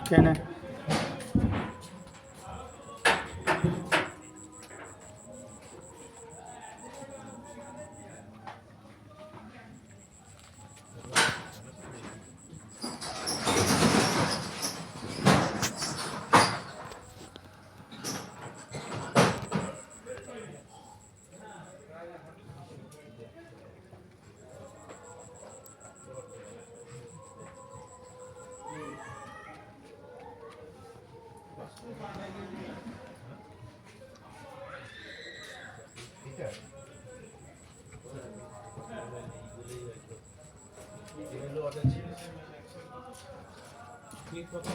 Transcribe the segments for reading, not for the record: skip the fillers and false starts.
কেন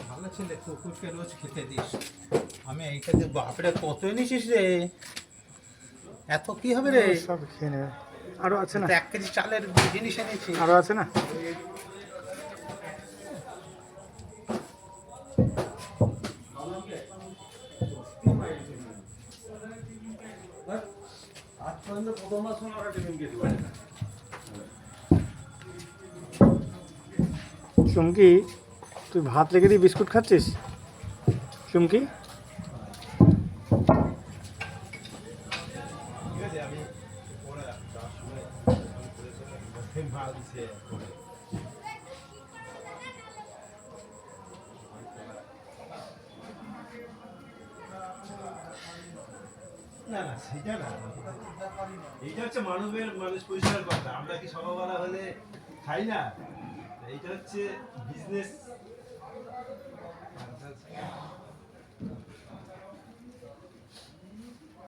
ভালো ছেলে কুকুরকে রোজ খেতে দিস। আমি এইটা যে বাপরে কত এনেছিস রে, এত কি হবে রে? সব খেয়ে নেবে। আরো আছে না? 1 কেজি চালের জিনিস এনেছি। আরো আছে না? চুমকি, তুই ভাত রেখে দিয়ে বিস্কুট খাচ্ছিস? চুমকি, না না সেটা না, এইটা হচ্ছে মানুষ পরিষ্কার কথা। আমরা কি সকালবেলা হলে খাই না? এইটা হচ্ছে বিজনেস।